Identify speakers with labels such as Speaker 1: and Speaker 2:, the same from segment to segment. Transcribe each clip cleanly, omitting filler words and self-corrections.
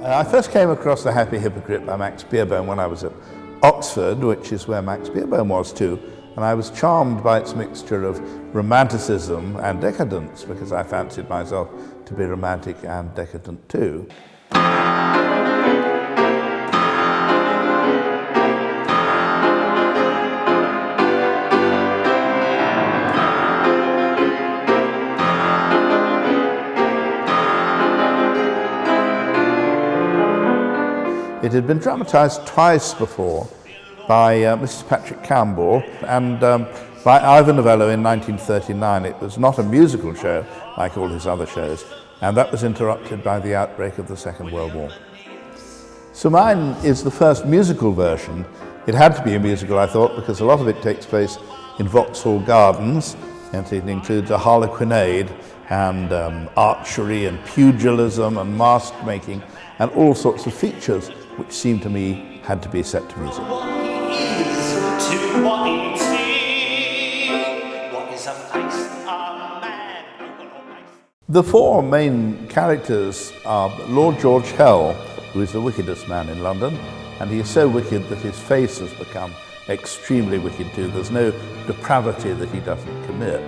Speaker 1: I first came across the Happy Hypocrite by Max Beerbohm when I was at Oxford, which is where Max Beerbohm was too, and I was charmed by its mixture of romanticism and decadence, because I fancied myself to be romantic and decadent too. It had been dramatised twice before by Mrs. Patrick Campbell and by Ivor Novello in 1939. It was not a musical show like all his other shows, and that was interrupted by the outbreak of the Second World War. So mine is the first musical version. It had to be a musical, I thought, because a lot of it takes place in Vauxhall Gardens, and it includes a harlequinade and archery and pugilism and mask making and all sorts of features which seemed to me had to be set to music. The four main characters are Lord George Hell, who is the wickedest man in London, and he is so wicked that his face has become extremely wicked too. There's no depravity that he doesn't commit.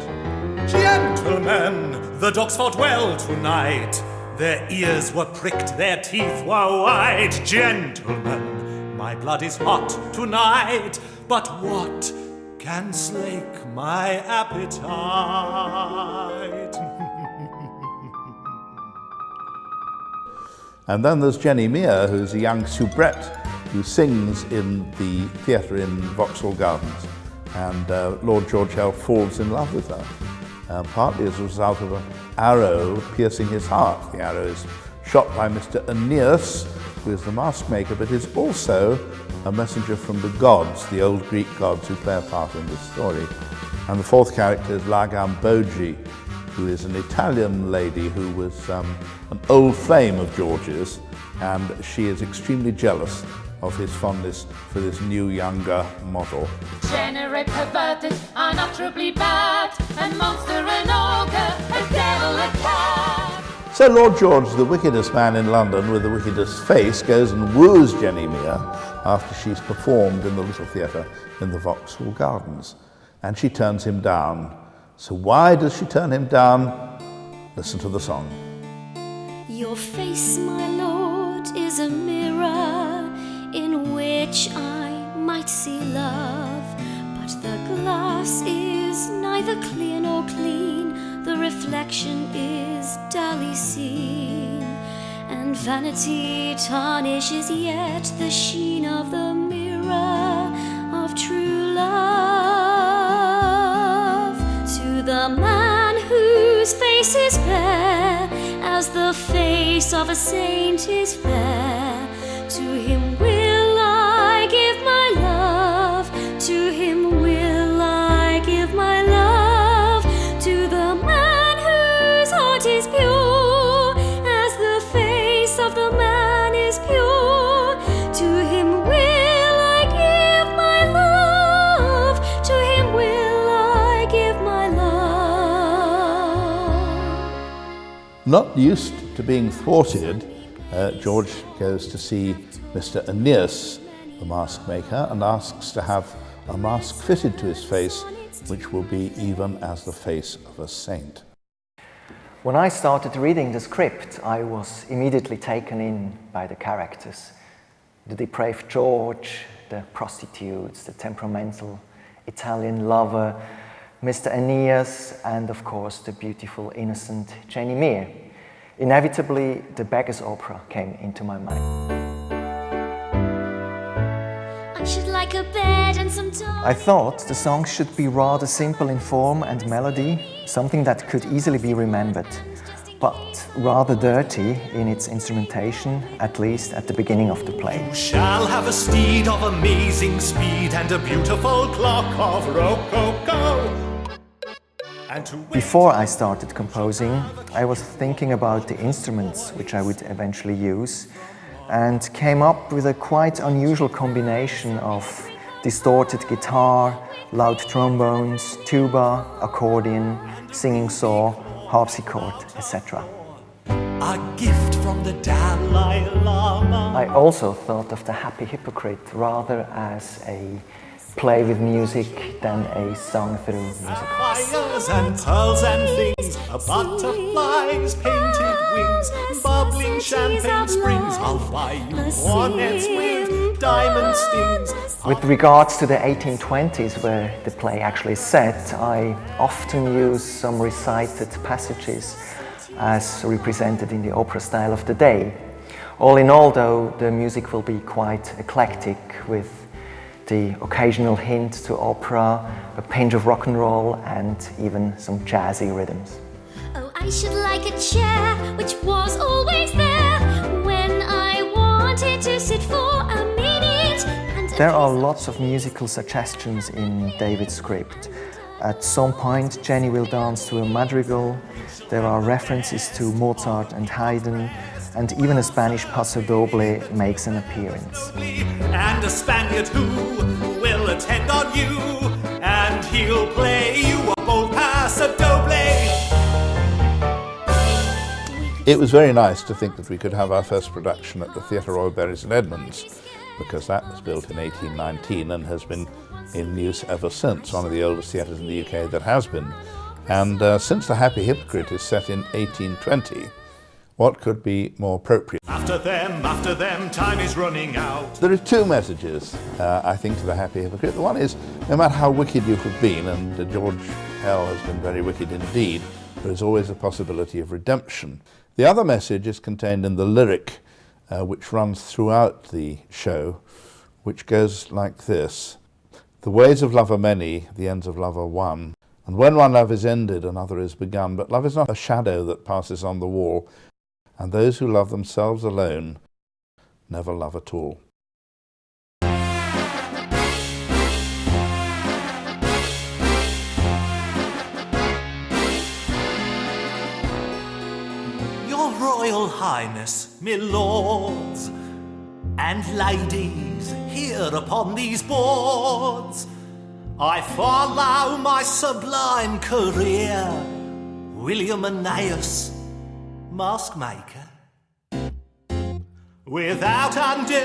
Speaker 2: Gentlemen, the dogs fought well tonight. Their ears were pricked, their teeth were white. Gentlemen, my blood is hot tonight, but what can slake my appetite?
Speaker 1: And then there's Jenny Mere, who's a young soubrette who sings in the theatre in Vauxhall Gardens. And Lord George Hell falls in love with her, partly as a result of an arrow piercing his heart. The arrow is shot by Mr. Aeneas, who is the mask maker, but is also a messenger from the gods, the old Greek gods who play a part in this story. And the fourth character is La Gambogi, who is an Italian lady who was an old flame of George's, and she is extremely jealous of his fondness for this new, younger model.
Speaker 3: Degenerate, perverted, unutterably bad, a monster, an ogre, a devil, a cad.
Speaker 1: So Lord George, the wickedest man in London with the wickedest face, goes and woos Jenny Mere after she's performed in the little theatre in the Vauxhall Gardens, and she turns him down. So why does she turn him down? Listen to the song.
Speaker 4: Your face, my lord, is a mirror in which I might see love, but the glass is neither clear nor clean, the reflection is dully seen, and vanity tarnishes yet the sheen of the mirror of true love. To the man whose face is fair as the face of a saint is fair, to him will I give my love, to him will I give my love. To the man whose heart is pure as the face of the man is pure, to him will I give my love, to him will I give my love.
Speaker 1: Not used to being thwarted, George goes to see Mr. Aeneas, the mask maker, and asks to have a mask fitted to his face, which will be even as the face of a saint.
Speaker 5: When I started reading the script, I was immediately taken in by the characters. The depraved George, the prostitutes, the temperamental Italian lover, Mr. Aeneas, and of course the beautiful, innocent Jenny Mere. Inevitably, the beggar's opera came into my mind.
Speaker 4: I should like a bed and some dogs.
Speaker 5: I thought the song should be rather simple in form and melody, something that could easily be remembered, but rather dirty in its instrumentation, at least at the beginning of the play.
Speaker 2: You shall have a steed of amazing speed and a beautiful clock of rococo.
Speaker 5: Before I started composing, I was thinking about the instruments which I would eventually use, and came up with a quite unusual combination of distorted guitar, loud trombones, tuba, accordion, singing saw, harpsichord, etc.
Speaker 2: a gift from the Dalai Lama.
Speaker 5: I also thought of the Happy Hypocrite rather as a play with music than a song through music.
Speaker 2: Sapphires and pearls and things, butterflies, painted wings, bubbling champagne springs. I'll buy you cornets with diamond stings.
Speaker 5: With regards to the 1820s, where the play actually is set, I often use some recited passages as represented in the opera style of the day. All in all, though, the music will be quite eclectic, with the occasional hint to opera, a pinch of rock and roll, and even some jazzy rhythms.
Speaker 4: Oh, I should like a chair which was always there when I wanted to sit for a minute. And
Speaker 5: There are lots of musical suggestions in David's script. At some point, Jenny will dance to a madrigal. There are references to Mozart and Haydn, and even a Spanish paso doble makes an appearance.
Speaker 2: And a Spaniard who will attend on you, and he'll play you a bold paso doble.
Speaker 1: It was very nice to think that we could have our first production at the Theatre Royal Bury St Edmunds, because that was built in 1819 and has been in use ever since, one of the oldest theatres in the UK that has been. And since The Happy Hypocrite is set in 1820, what could be more appropriate?
Speaker 2: After them, time is running out.
Speaker 1: There are two messages, I think, to The Happy Hypocrite. The one is, no matter how wicked you have been, and George L. has been very wicked indeed, there is always a possibility of redemption. The other message is contained in the lyric, which runs throughout the show, which goes like this. The ways of love are many, the ends of love are one. And when one love is ended, another is begun. But love is not a shadow that passes on the wall. And those who love themselves alone never love at all.
Speaker 2: Your Royal Highness, my lords and ladies, here upon these boards, I follow my sublime career, William Aeneas, mask maker. Without undue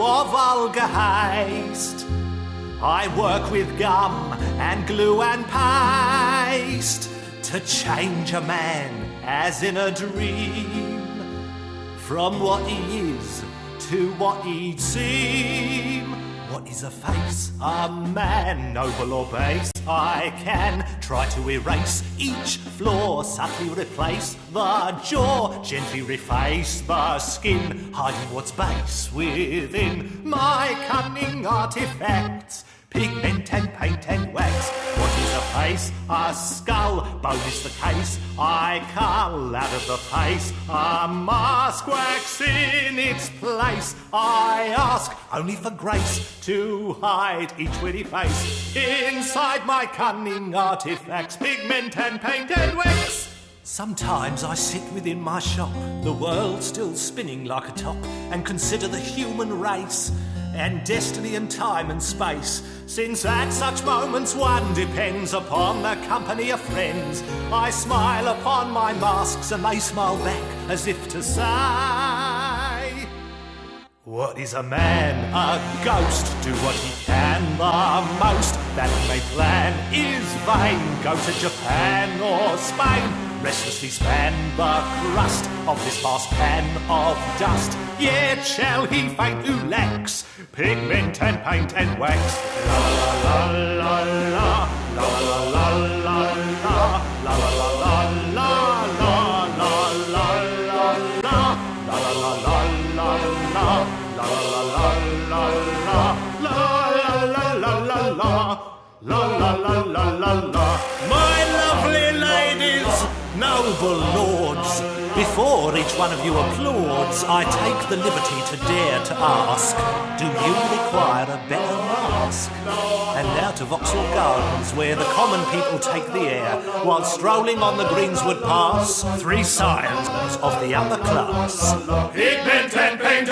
Speaker 2: or vulgar haste, I work with gum and glue and paste to change a man as in a dream, from what he is to what he'd seem. What is a face? A man, noble or base? I can try to erase each flaw, subtly replace the jaw, gently reface the skin, hiding what's base within my cunning artifacts. Pigment and paint and wax. What is a face? A skull. Bone is the case. I cull out of the face. A mask wax in its place. I ask only for grace to hide each witty face. Inside my cunning artifacts, pigment and paint and wax. Sometimes I sit within my shop, the world still spinning like a top, and consider the human race and destiny and time and space, since at such moments one depends upon the company of friends. I smile upon my masks and they smile back as if to say, what is a man? A ghost. Do what he can. The most that he may plan is vain. Go to Japan or Spain, restlessly span the crust of this vast pan of dust. Yet shall he faint who lacks pigment and paint and wax. La la la la la la la la la la la la la la la la. My lovely ladies, noble lords, before each one of you applauds, I take the liberty to dare to ask, do you require a better mask? And now to Vauxhall Gardens, where the common people take the air, while strolling on the Greenswood Pass, three scions of the upper class. Pigment and paint